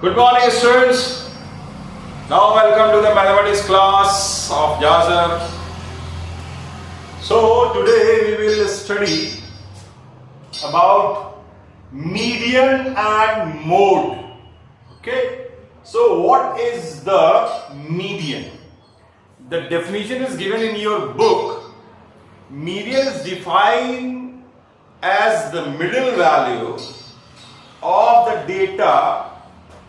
Good morning, students. Now, welcome to the mathematics class of Jazar. So, today we will study about median and mode. Okay. So, what is the median? The definition is given in your book. Median is defined as the middle value of the data,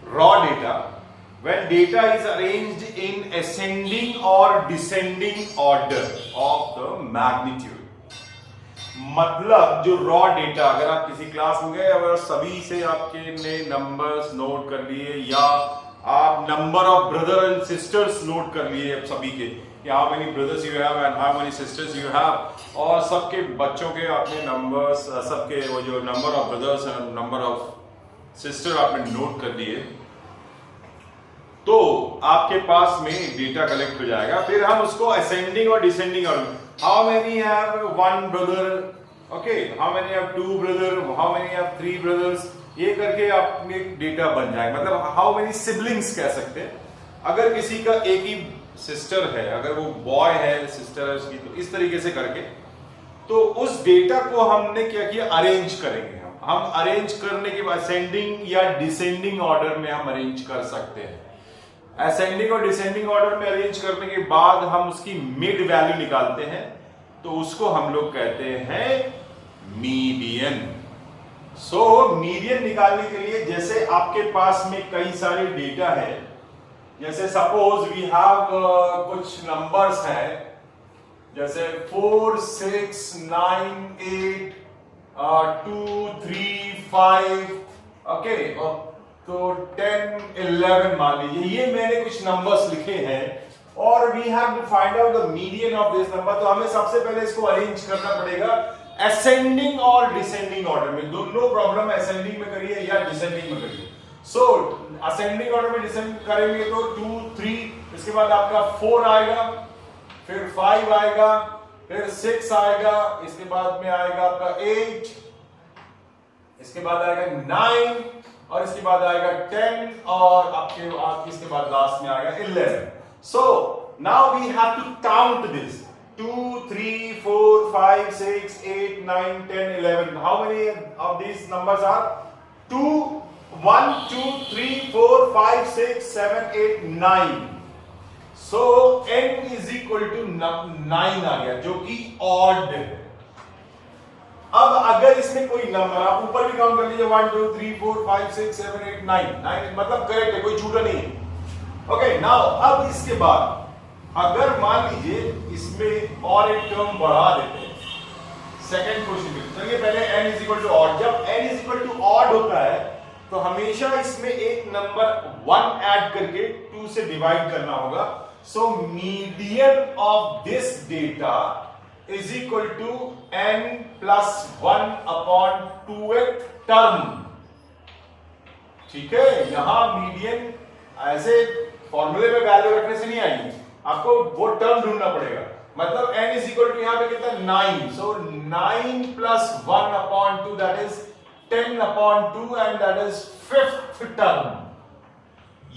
raw data, when data is arranged in ascending or descending order of the magnitude. मतलब जो raw data, अगर आप किसी class में गए, अगर सभी से आपके ने नंबर्स नोट कर लिए या आप number of brother and sisters note कर लिए सभी के, how many brothers you have and how many sisters you have, और सबके बच्चों के आपने नंबर्स, सबके वो जो number of brothers and number of sister आपने नोट कर लिए, तो आपके पास में डेटा कलेक्ट हो जाएगा. फिर हम उसको असेंडिंग और descending order, how many have one brother, okay, how many have two brother, how many have three brothers, ये करके आपने डेटा बन जाएगा. मतलब हाउ मेनी सिबलिंग्स कह सकते हैं. अगर किसी का एक ही सिस्टर है, अगर वो बॉय है, सिस्टर है उसकी, तो इस तरीके से करके, तो उस डेटा को हमने क्या किया, अरेंज करेंगे. हम अरेंज करने के बाद असेंडिंग या डिसेंडिंग ऑर्डर में हम अरेंज कर सकते हैं. असेंडिंग और डिसेंडिंग ऑर्डर में अरेंज करने के बाद हम उसकी मिड वैल्यू निकालते हैं, तो उसको हम लोग कहते हैं मीडियन. सो मीडियन निकालने के लिए, जैसे आपके पास में कई सारे डेटा है, जैसे सपोज वी हैव कुछ नंबर्स हैं, जैसे 4, 6, 9, 8, 2, 3, 5, ओके, तो 10, 11 मान लीजिए. ये मैंने कुछ नंबर्स लिखे हैं और we have to find out the median of this number. तो हमें सबसे पहले इसको अरेंज करना पड़ेगा असेंडिंग और डिसेंडिंग ऑर्डर में. नो प्रॉब्लम, असेंडिंग में करिए या डिसेंडिंग में करिए. सो असेंडिंग ऑर्डर में डिसेंड करेंगे तो 2, 3, इसके बाद आपका 4 आएगा, फिर 5 आएगा, फिर 6 आएगा, इसके बाद में आएगा आपका 8, इसके बाद आएगा 9, और इसके बाद आएगा 10, और आपके इसके बाद लास्ट में आएगा 11. So now we have to count this 2, 3, 4, 5, 6, 8, 9, 10, 11. How many of these numbers are 2, 1, 2, 3, 4, 5, 6, 7, 8, 9. So n is equal to 9 आ गया, जो कि ऑड है. अब अगर इसमें कोई नंबर, आप ऊपर भी काउंट कर लीजिए, 1, 2, 3, 4, 5, 6, 7, 8, 9 मतलब करेक्ट है, कोई छूटा नहीं है. ओके, नाउ अब इसके बाद अगर मान लीजिए इसमें और एक टर्म बढ़ा देते हैं सेकंड क्वेश्चन में. चलिए पहले n is equal to odd. जब n is equal to odd होता है तो हमेशा इसमें एक नंबर 1 ऐड करके 2 से डिवाइड करना होगा. So median of this data is equal to n plus 1 upon 2th term. ठीक है, यहां मीडियन ऐसे फॉर्मूले में वैल्यू रखने से नहीं आएगी, आपको वो टर्म ढूंढना पड़ेगा. मतलब n is equal to यहां पे कितना 9. सो 9 plus 1 upon 2, that is 10 upon 2, and that is 5th term.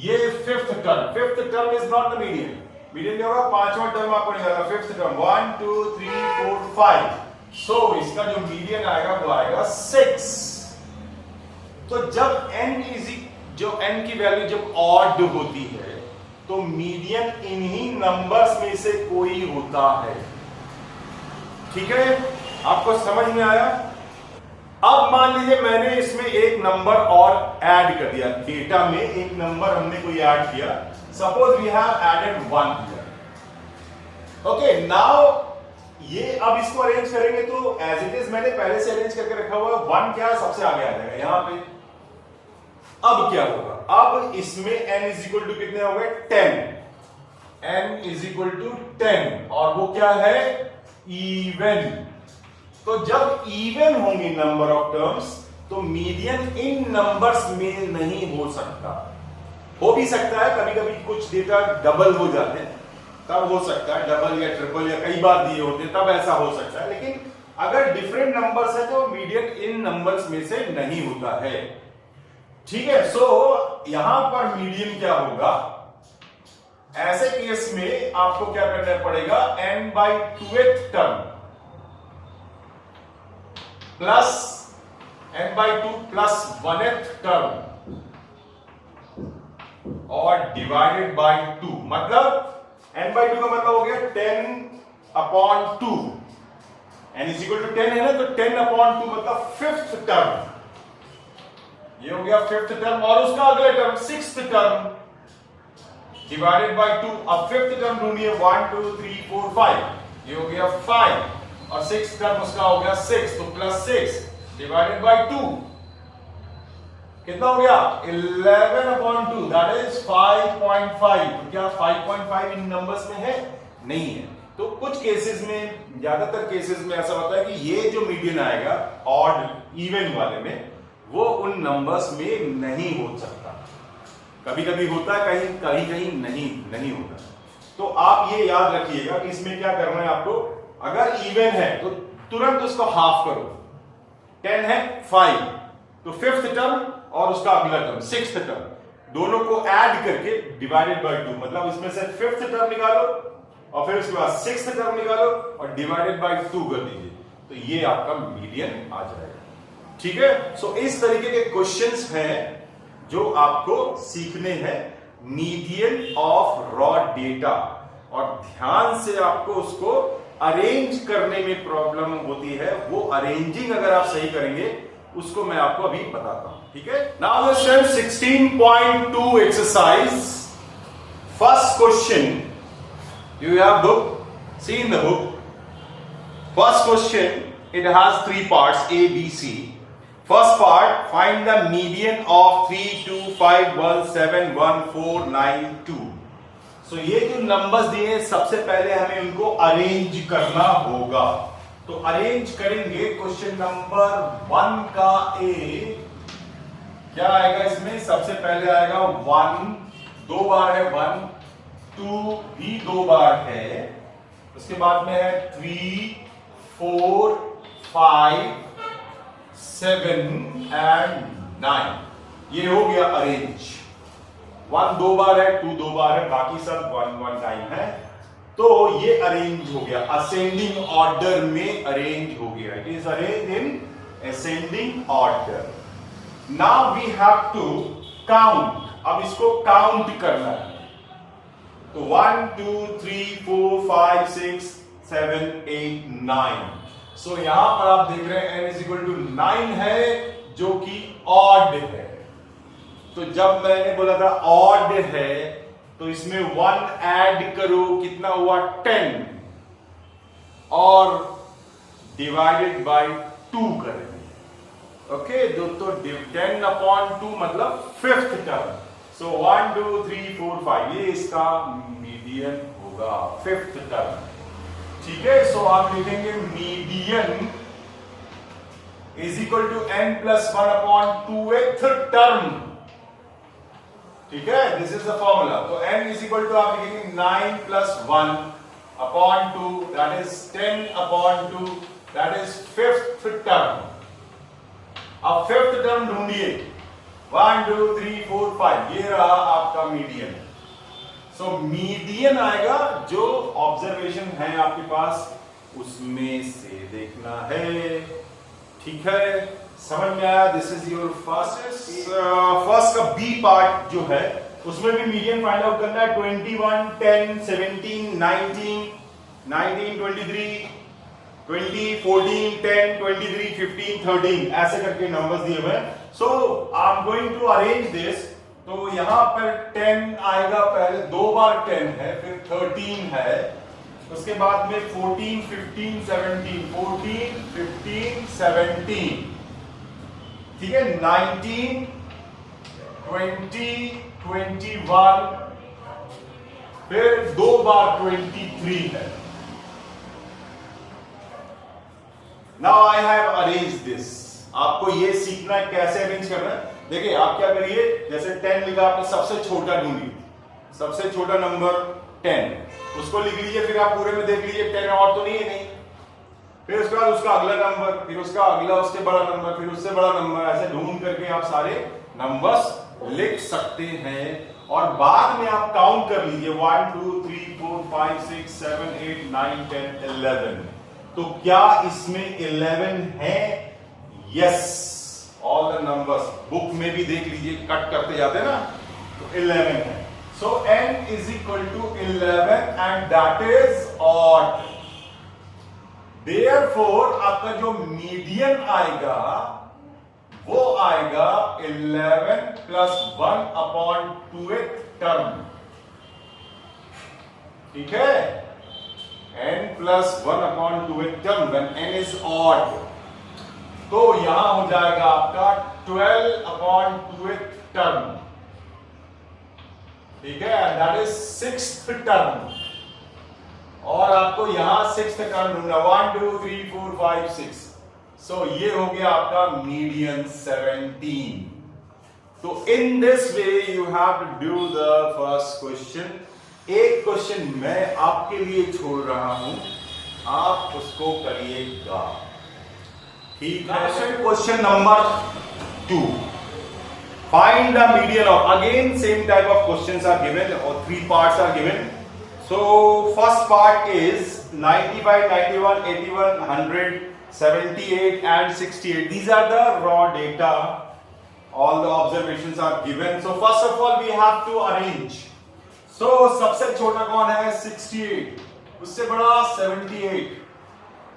ये 5th term. 5th term is not the median. Median क्या होगा, 5वां टर्म आपको निकालना. 5th term 1, 2, 3, 4, 5. सो इसका जो मीडियन आएगा वो आएगा 6. तो जब जो n की वैल्यू जब ऑड होती है तो मीडियन इन्हीं नंबर्स में से कोई होता है. ठीक है, आपको समझ में आया. अब मान लीजिए मैंने इसमें एक नंबर और ऐड कर दिया, डेटा में एक नंबर हमने कोई ऐड किया. Suppose we have added 1 here. Okay, now ये अब इसको अरेंज करेंगे तो एज इट इज मैंने पहले से अरेंज करके रखा हुआ है. 1 क्या है, सबसे आगे आ जाएगा यहां पे. अब क्या होगा, अब इसमें n इज इक्वल टू कितने हो गए, 10. n इज इक्वल टू 10, और वो क्या है, इवन. तो जब इवन होंगे नंबर ऑफ टर्म्स तो मीडियन इन नंबर्स में नहीं हो सकता. हो भी सकता है, कभी कभी कुछ डेटा डबल हो जाते हैं, तब हो सकता है, डबल या ट्रिपल या कई बार दिए होते हैं तब ऐसा हो सकता है. लेकिन अगर डिफरेंट नंबर्स है तो मीडियन इन नंबर्स में से नहीं होता है. ठीक है। सो यहां पर मीडियन क्या होगा, ऐसे केस में आपको क्या करना पड़ेगा, n/2th term plus n/2 plus 1th term और डिवाइडेड बाय 2, मतलब n/2 का मतलब हो गया 10/2, n इज इक्वल टू 10 है ना, तो 10/2 मतलब 5th टर्म, ये हो गया 5th टर्म, और उसका अगला term 6th term divided by 2। अब 5th टर्म ढूंढिए, 1 2 3 4 5, ये हो गया 5, और 6th टर्म उसका हो गया 6, तो प्लस 6 डिवाइडेड बाय 2 कितना हो गया, 11/2, दैट इज 5.5। तो क्या 5.5 इन नंबर्स में है? नहीं है। तो कुछ केसेस में, ज्यादातर केसेस में ऐसा होता है कि ये जो मीडियन आएगा ऑड इवन वाले में, वो उन नंबर्स में नहीं हो सकता। कभी कभी होता है, कहीं कहीं नहीं होता। तो आप ये याद रखिएगा कि इसमें क्या करना है आपको, अगर इवन है तो तुरंत उसको हाफ करो। 10 है 5, तो 5th टर्म और उसका अगला टर्म 6th टर्म, दोनों को ऐड करके डिवाइडेड बाय 2, मतलब इसमें से 5th टर्म निकालो और फिर उसके बाद 6th टर्म निकालो और डिवाइडेड बाय 2 कर दीजिए, तो ये आपका मीडियन आ जाएगा। ठीक है। सो इस तरीके के क्वेश्चंस हैं जो आपको सीखने हैं, मीडियन ऑफ रॉ डेटा, और ध्यान से आपको उसको अरेंज करने में प्रॉब्लम होती है। वो अरेंजिंग अगर आप सही करेंगे, उसको मैं आपको अभी बताता हूं। ठीक है। Now let's start 16.2 exercise. First question, you have book, see in the book, first question, it has 3 parts, A, B, C. First part, find the median of 3 2 5 1 7 1 4 9 2. So ये जो नंबर्स दिए, सबसे पहले हमें उनको अरेंज करना होगा। तो अरेंज करेंगे। क्वेश्चन नंबर 1 का ए क्या आएगा, इसमें सबसे पहले आएगा 1, 2 बार है 1, 2 भी 2 बार है, उसके बाद में है 3 4 5 7 एंड 9, ये हो गया अरेंज। 1 2 बार है, 2 2 बार है, बाकी सब 1 1 टाइम है, तो ये अरेंज हो गया, असेंडिंग ऑर्डर में अरेंज हो गया। It is arrange in ascending order. Now we have to count, अब इसको काउंट करना है। तो 1 2 3 4 5 6 7 8 9। सो यहां पर आप देख रहे हैं n इज इक्वल टू 9 है, जो कि ऑड है। तो जब मैंने बोला था ऑड है, तो इसमें 1 ऐड करो, कितना हुआ 10, और डिवाइडेड बाय 2 करेंगे। ओके, तो 10/2 मतलब 5th टर्म। सो 1 2 3 4 5, ये इसका मीडियन होगा, 5th टर्म। ठीक है। सो आप लिखेंगे median is equal to n plus 1/2th term. ठीक है, दिस इज द फॉर्मूला। तो n इज इक्वल टू आप लिखेंगे 9 plus 1/2, that is 10/2, that is 5th term. अब 5th टर्म ढूंढिए, 1 2 3 4 5, ये रहा आपका मीडियन। सो मीडियन आएगा, जो ऑब्जर्वेशन है आपके पास उसमें से देखना है। ठीक है, समझ में आया? दिस इज योर फर्स्ट का बी पार्ट जो है, उसमें भी मीडियन फाइंड आउट करना है। 21 10 17 19 19 23 20 14 10 23 15 13, ऐसे करके नंबर्स दिए हुए हैं। So I am going to arrange this. तो यहां पर 10 आएगा, पहले 2 बार 10 है, फिर 13 है, उसके बाद में 14 15 17, 14 15 17, ठीक है, 19 20 21, फिर 2 बार 23 है। Now I have arrange this. आपको ये सीखना है कैसे अरेंज करना है। देखिए, आप क्या करिए, जैसे 10 लिखा आपने, सबसे छोटा ढूंढिए, सबसे छोटा नंबर 10, उसको लिख लीजिए, फिर आप पूरे में देख लीजिए 10 और तो नहीं है, नहीं। फिर उसके बाद उसका अगला नंबर, फिर उसका अगला, उससे बड़ा नंबर, फिर उससे बड़ा नंबर, ऐसे ढूंढ करके आप सारे नंबर्स लिख सकते हैं और बाद में आप काउंट कर लीजिए 1 2 3 4 5 6 7 8 9 10 11। तो क्या इसमें 11 है? Yes, all the numbers book में भी देख लीजिए, कट करते जाते हैं ना, तो 11 है। So n is equal to 11 and that is odd. Therefore आपका जो मीडियन आएगा वो आएगा 11 प्लस 1 अपॉन 2th टर्म। ठीक है, n plus 1 upon 2th term when n is odd. तो यहां हो जाएगा आपका 12 अपॉन 2th टर्म। ठीक है, दैट इज 6th टर्म। और आपको यहां 6th टर्म ढूंढना, 1 2 3 4 5 6। सो ये हो गया आपका मीडियन 17। तो in this way you have to do the first question. एक क्वेश्चन मैं आपके लिए छोड़ रहा हूं, आप उसको करिएगा। ठीक है, question number 2, find the median of. Again same type of questions are given और 3 parts are given. So first part is 95, 91, 81, 100, 78 and 68. These are the raw data. All the observations are given. So first of all we have to arrange. So सबसे छोटा कौन है? 68, उससे बड़ा 78।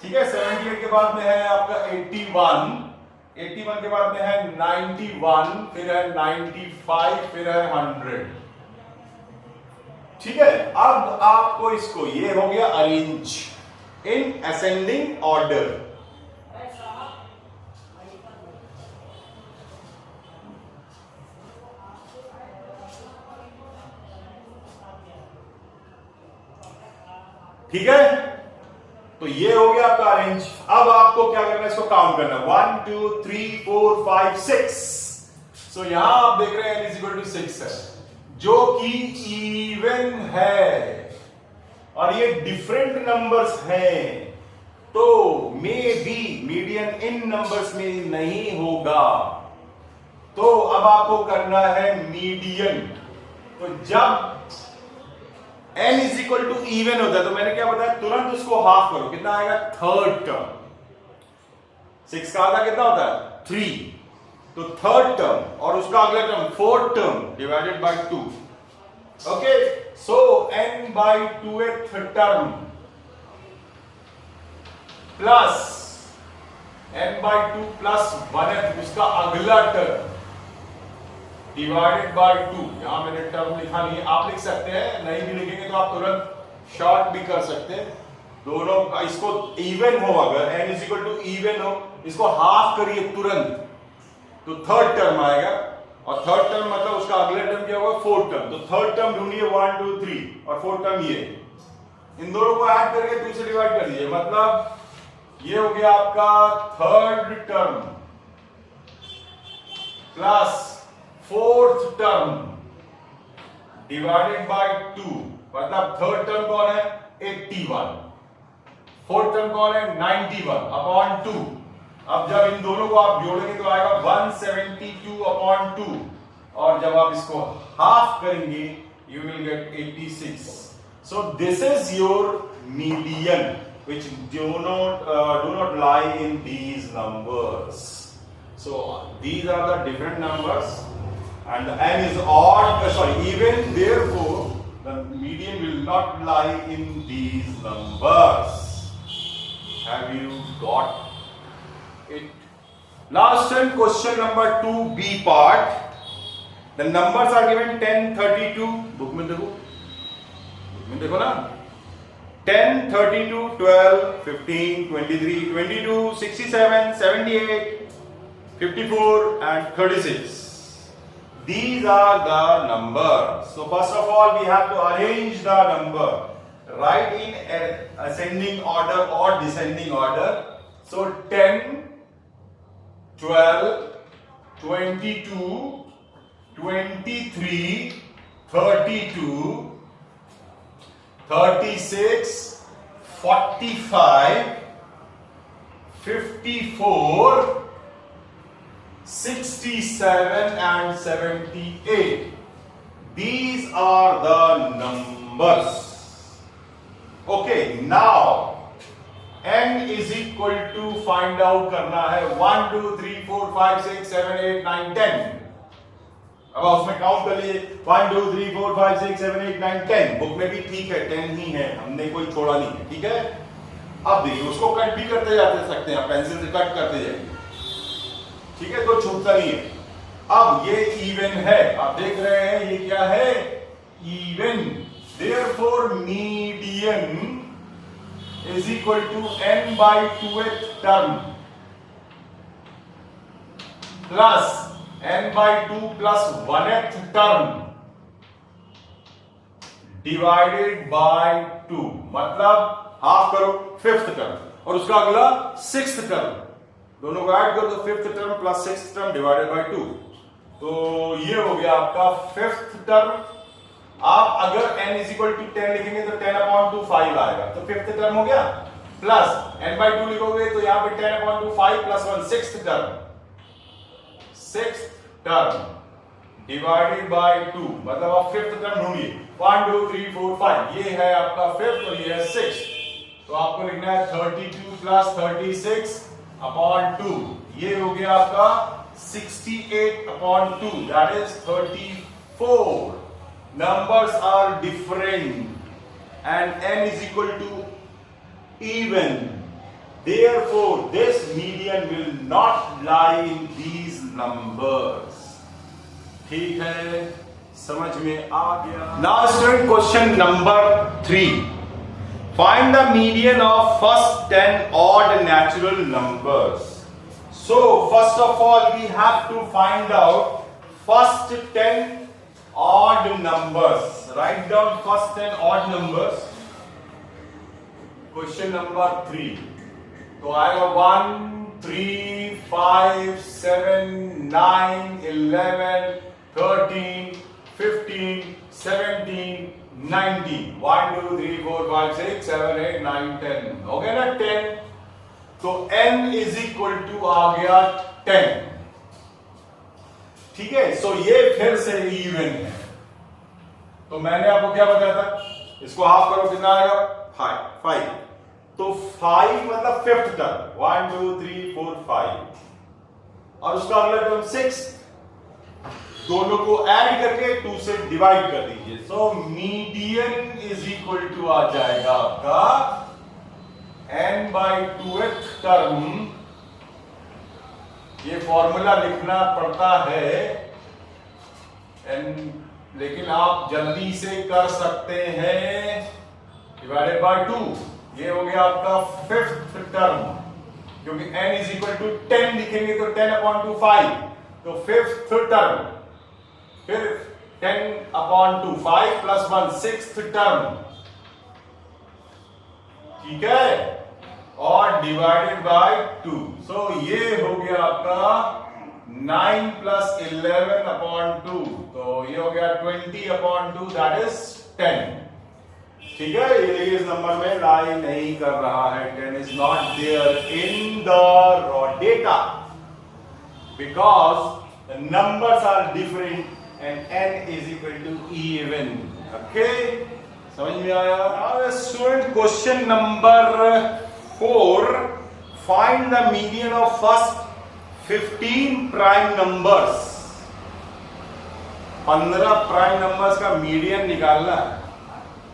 ठीक है, 78 के बाद में है आपका 81, 81 के बाद में है 91, फिर है 95, फिर है 100। ठीक है, अब आपको इसको, ये हो गया अरेंज इन असेंडिंग ऑर्डर। ठीक है, तो ये हो गया आपका अरेंज। अब आपको क्या करना है, इसको काउंट करना, 1 2 3 4 5 6। सो यहां आप देख रहे हैं n इज इक्वल टू 6 है, जो कि इवन है और ये डिफरेंट नंबर्स हैं, तो may be median in numbers में नहीं होगा। तो अब आपको करना है मीडियन। तो जब n is equal to even होता है, तो मैंने क्या बताया, तुरंत उसको हाफ करो, कितना आएगा? Third term. 6 का आधा कितना होता है? 3। तो थर्ड टर्म और उसका अगला term fourth term divided by 2। Okay, so n by 2th term plus n by 2 plus 1th उसका अगला टर्म डिवाइडेड बाय 2। यहां मैंने टर्म लिखा नहीं है, आप लिख सकते हैं, नहीं भी लिखेंगे तो आप तुरंत शॉर्ट भी कर सकते हैं। दोनों का, इसको इवन हो, अगर n is equal to even हो, इसको हाफ करिए तुरंत, तो थर्ड टर्म आएगा। और थर्ड टर्म मतलब उसका अगला टर्म क्या होगा? Fourth term. तो थर्ड टर्म ढूंढिए, 1 2 3, और फोर्थ टर्म ये। इन दोनों को ऐड करके 2 से डिवाइड कर दीजिए, मतलब ये हो गया आपका third term plus fourth term divided by 2। मतलब थर्ड टर्म कौन है? 81, फोर्थ टर्म कौन है? 91 अपॉन 2। अब जब इन दोनों को आप जोड़ेंगे तो आएगा 172 अपॉन 2, और जब आप इसको हाफ करेंगे you will get 86. So this is your median, which do not lie in these numbers. So these are the different numbers, and the n is odd, even. Therefore, the median will not lie in these numbers. Have you got it? Last time, question number 2b part. The numbers are given 10, 32. Book में देखो ना, 10, 32, 12, 15, 23, 22, 67, 78, 54 and 36. These are the numbers. So first of all, we have to arrange the number, write in ascending order or descending order. So 10, 12, 22, 23, 32, 36, 45, 54, 67 and 78. These are the numbers. Okay, now n is equal to find out करना है 1 2 3 4 5 6 7 8 9 10. अब उसमें count कर लिए 1 2 3 4 5 6 7 8 9 10. Book में भी ठीक है 10 ही है, हमने कोई छोड़ा नहीं है, ठीक है। अब देखिए उसको कट भी करते जाते सकते हैं, पेंसिल से कट करते जाएंगे, ठीक है, तो छूटता नहीं है। अब ये इवन है, आप देख रहे हैं ये क्या है, even. Therefore median is equal to n by 2th term plus n by 2 plus 1th term divided by 2, मतलब हाफ करो 5th टर्म और उसका अगला 6th टर्म, दोनों को ऐड करो तो 5th term plus 6th term divided by 2, तो ये हो गया आपका 5th टर्म। आप अगर n इज इक्वल टू 10 लिखेंगे तो 10 अपॉन 2 5 आएगा, तो 5th टर्म हो गया, प्लस n बाई 2 लिखोगे तो यहां पे 10 upon 2 5 plus 1 6th term divided by 2, मतलब आप 5th टर्म ढूंढिए 1 2 3 4 5, ये है आपका 5th और ये है 6th, तो आपको लिखना है 32 प्लस 36 अपॉन 2, ये हो गया आपका 68 upon 2, that is 34। Numbers are different and n is equal to even. Therefore, this median will not lie in these numbers. ठीक है, समझ में आ गया। Now student, question number 3. Find the median of first 10 odd natural numbers. So, first of all, we have to find out first 10 odd numbers. Write down first 10 odd numbers. Question number 3. तो आएगा 1 3 5 7 9 11 13 15 17 19 1 2 3 4 5 6 7 8 9 10, हो गया ना 10, तो n is equal to आ गया 10, ठीक है। सो ये फिर से इवन है, तो मैंने आपको क्या बताया था, इसको हाफ करो कितना आएगा 5, तो 5 मतलब 5th टर्म 1 2 3 4 5 और उसका अगला टर्म 6, दोनों को ऐड करके 2 से डिवाइड कर दीजिए, so median is equal to आ जाएगा आपका n बाई 2th टर्म। ये फॉर्मूला लिखना पड़ता है n, लेकिन आप जल्दी से कर सकते हैं, डिवाइडेड बाय 2, ये हो गया आपका 5th टर्म, क्योंकि n इज इक्वल टू 10 लिखेंगे तो 10 अपॉन 2 5, तो 5th टर्म, फिर 10 अपॉन 2 5 प्लस 1 6th टर्म, ठीक है, और डिवाइडेड बाय 2, सो ये हो गया आपका 9 प्लस 11 अपॉन 2, तो ये हो गया 20 अपॉन 2, दैट इज 10, ठीक है। ये इस नंबर में लाई नहीं कर रहा है, 10 is not there in the raw data because the numbers are different and n is equal to even, okay, समझ में आया। Now student, question number 4, find the median of first 15 prime numbers. 15 prime numbers का median निकालना है,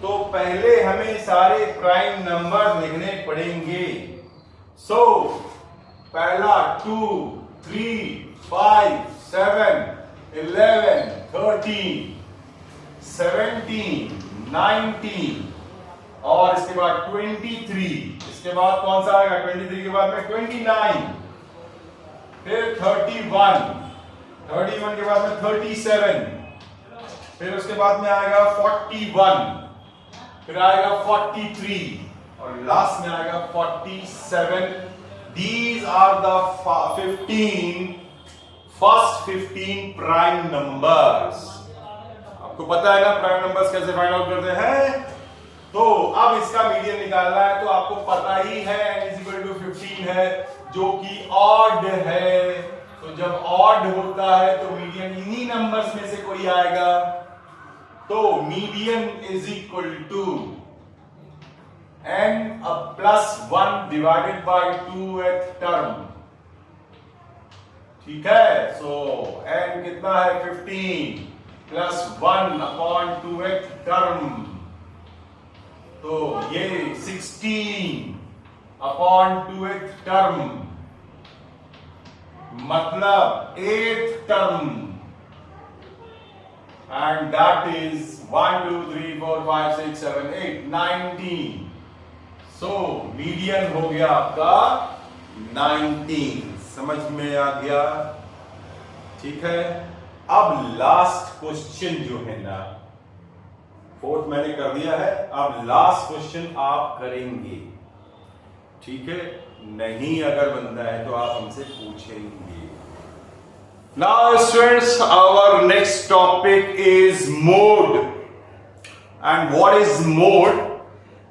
तो पहले हमें सारे प्राइम नंबर लिखने पड़ेंगे। सो पहला 2 3 5 7 11 13 17 19 और इसके बाद 23, इसके बाद कौन सा आएगा, 23 के बाद में 29, फिर 31 के बाद में 37, फिर उसके बाद में आएगा 41, फिर आएगा 43 और लास्ट में आएगा 47। These are the 15 first 15 prime numbers। आपको पता है ना प्राइम नंबर्स कैसे फाइंड आउट करते हैं, तो अब इसका मीडियन निकालना है, तो आपको पता ही है n = 15 है जो कि ऑड है, तो जब ऑड होता है तो मीडियन इन्हीं नंबर्स में से कोई आएगा, तो median is equal to n +1 divided by 2th term. ठीक है, सो n कितना है 15 +1 अपॉन 2th टर्म, तो ये 16 अपॉन 2th टर्म, मतलब 8th term, and that is 1 2 3 4 5 6 7 8 19। So median हो गया आपका 19। समझ में आ गया? ठीक है, अब लास्ट क्वेश्चन जो है ना, फोर्थ मैंने कर दिया है, अब लास्ट क्वेश्चन आप करेंगे। ठीक है, नहीं अगर बनता है तो आप हमसे पूछेंगे। Now students, our next topic is mode. And what is mode?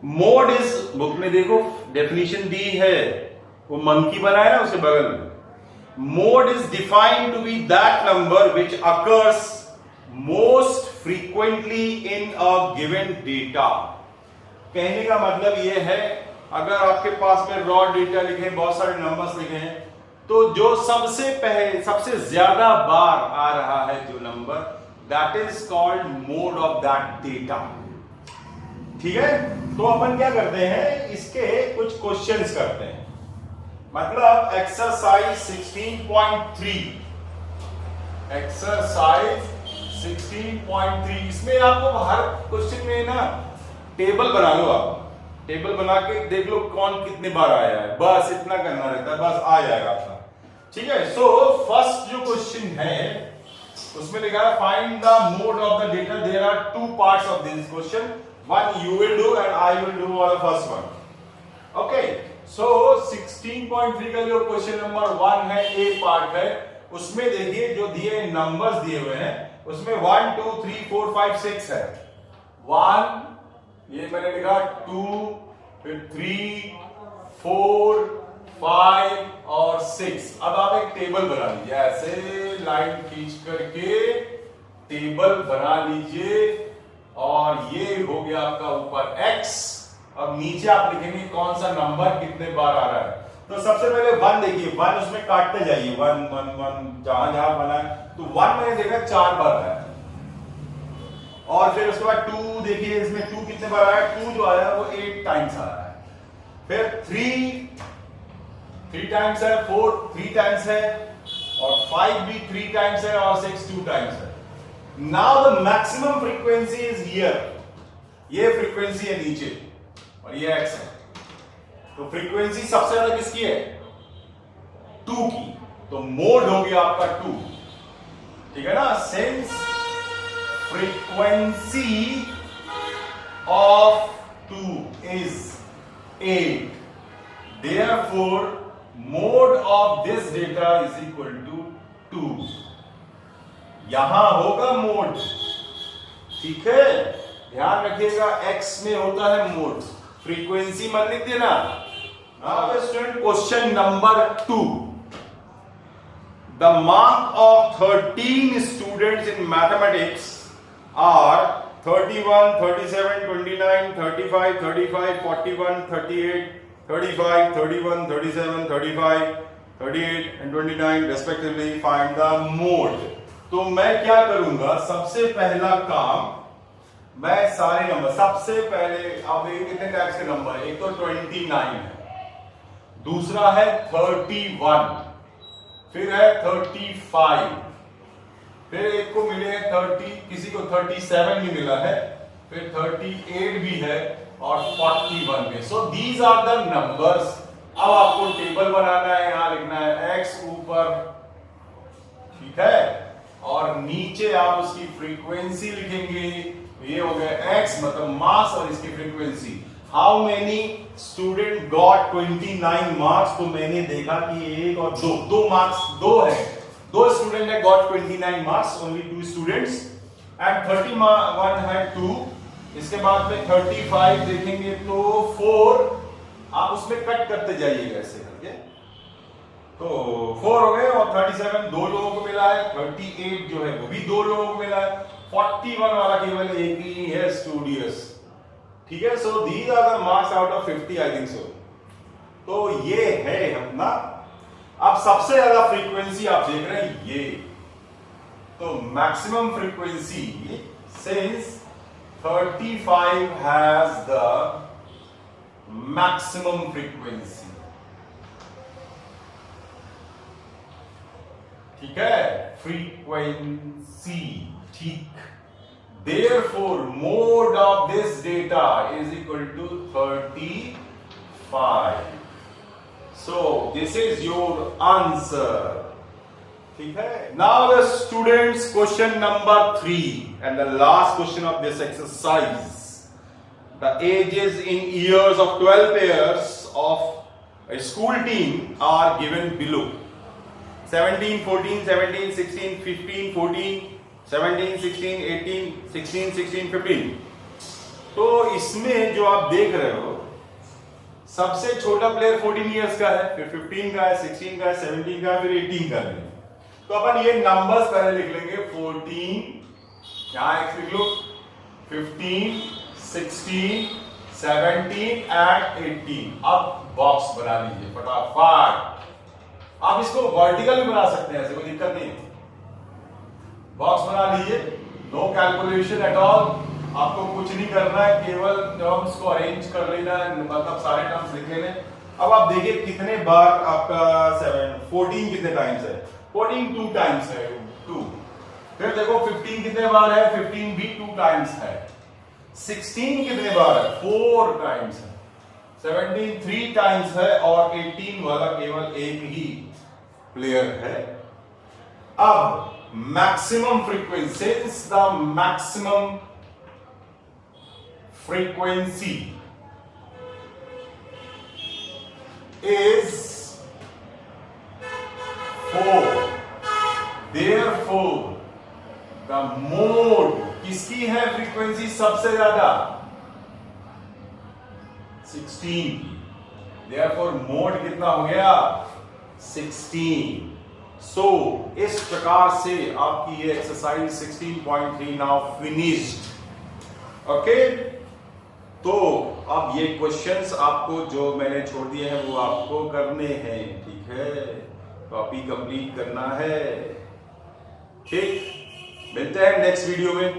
Mode is, book में देखो डेफिनेशन दी है, वो मंकी बनाया ना उसके बगल में। Mode is defined to be that number which occurs most frequently in a given data. कहने का मतलब ये है, अगर आपके पास में रॉ डेटा लिखे, बहुत सारे नंबर्स लिखे हैं, तो जो सबसे पहले सबसे ज्यादा बार आ रहा है जो number, that is called mode of that data. ठीक है, तो अपन क्या करते हैं, इसके कुछ क्वेश्चंस करते हैं। मतलब एक्सरसाइज 16.3, एक्सरसाइज 16.3, इसमें आपको हर क्वेश्चन में ना टेबल बना लो। आप टेबल बना के देख लो कौन कितने बार आया है, बस इतना करना रहता है, बस आ जाएगा आपका। ठीक है, सो फर्स्ट जो क्वेश्चन है उसमें लिखा है find the mode of the data. There are two parts of this question, one you will do and I will do the first one. Okay, so 16.3 का जो क्वेश्चन नंबर 1 है, ए part है, उसमें देखिए जो दिए नंबर्स दिए हुए हैं उसमें 1 2 3 4 5 6 है। 1, ये मैंने लिखा 2, फिर 3 4 5 और 6। अब आप एक टेबल बना लीजिए, ऐसे लाइन खींच करके टेबल बना लीजिए, और ये हो गया आपका ऊपर x। अब नीचे आप लिखेंगे कौन सा नंबर कितने बार आ रहा है। तो सबसे पहले 1 देखिए, 1 उसमें काटते जाइए, 1 1 1 जहां जहां बना है, तो 1 मैंने देखा 4 बार है। और फिर उसके बाद 2 देखिए, इसमें 2 कितने बार आया, 2 जो आया वो 8 टाइम्स आ रहा है। फिर 3 टाइम्स है, 4 3 टाइम्स है, और 5 भी 3 टाइम्स है, और 6 2 टाइम्स है। Now the maximum frequency is here, ये फ्रीक्वेंसी है नीचे और ये x है, तो फ्रीक्वेंसी सबसे ज्यादा किसकी है, 2 की, तो मोड हो गया आपका 2। ठीक है ना, since frequency of 2 is 8, therefore mode of this data is equal to 2। यहां होगा मोड। ठीक है, ध्यान रखिएगा x में होता है मोड, फ्रीक्वेंसी मत लिख देना। Now student, question number 2, the mark of 13 students in mathematics are 31, 37, 29, 35, 35, 41, 38, 35, 31, 37, 35, 38 and 29 respectively. Find the mode। तो मैं क्या करूंगा, सबसे पहला काम, मैं सारे नंबर सबसे पहले, अब ये कितने टाइप्स के नंबर है, एक तो 29 है, दूसरा है 31, फिर है 35, फिर एक को मिले हैं 30, किसी को 37 भी मिला है, फिर 38 भी है, और 41 भी। So these are the numbers. अब आपको टेबल बनाना है, यहां लिखना है x ऊपर, ठीक है, और नीचे आप उसकी फ्रीक्वेंसी लिखेंगे। ये हो गया x मतलब मास, और इसकी frequency. How many student got 29 marks, तो मैंने देखा कि 1 और 2 मार्क्स, 2 है, 2 स्टूडेंट है got 29 marks, only 2 students, and 31 है 2। इसके बाद में 35 देखेंगे तो 4, आप उसमें कट करते जाइएगा ऐसे करके, तो 4 हो गए और 37 2 लोगों को मिला है, 38 जो है वो भी 2 लोगों को मिला है, 41 वाला केवल एक ही है स्टूडियस। ठीक है, so these are the marks out of 50 I think so. तो ये है अपना। अब सबसे ज्यादा फ्रीक्वेंसी आप देख रहे हैं ये, तो maximum frequency since 35 has the maximum frequency. ठीक है, फ्रीक्वेंसी, ठीक। Therefore, mode of this data is equal to 35. So, this is your answer. ठीक है। Now the students, question number 3 and the last question of this exercise. The ages in years of 12 pairs of a school team are given below. 17, 14, 17, 16, 15, 14, 17, 16, 18, 16, 16, 15। तो इसमें जो आप देख रहे हो, सबसे छोटा प्लेयर 14 इयर्स का है, फिर 15 का है, 16 का है, 17 का है, फिर 18 का है। तो अपन ये नंबर्स पहले लिख लेंगे। 14, यहां एक्स लिख लो, 15, 16, 17 एंड 18। अब बॉक्स बना लीजिए फटाफट। आप इसको वर्टिकल भी बना सकते हैं, ऐसे कोई दिक्कत नहीं है। बॉक्स बना लीजिए, नो कैलकुलेशन एट ऑल, आपको कुछ नहीं करना है, केवल टर्म्स को अरेंज कर लेना है, मतलब सारे टर्म्स लिख लेने। अब आप देखिए कितने बार आपका 14 कितने टाइम्स है, 14 2 टाइम्स है, 2। फिर देखो 15 कितने बार है, 15 भी 2 टाइम्स है। 16 कितने बार है, 4 टाइम्स है। 17 3 टाइम्स है और 18 वाला केवल एक ही प्लेयर है। अब maximum frequency, since the maximum frequency is 4, therefore the mode किसकी है फ्रीक्वेंसी सबसे ज्यादा, 16। therefore मोड कितना हो गया, 16। सो इस प्रकार से आपकी ये एक्सरसाइज 16.3 नाउ फिनिश्ड। ओके, तो अब ये क्वेश्चंस आपको जो मैंने छोड़ दिए हैं वो आपको करने हैं। ठीक है, कॉपी कंप्लीट करना है। ठीक, मिलते हैं नेक्स्ट वीडियो में।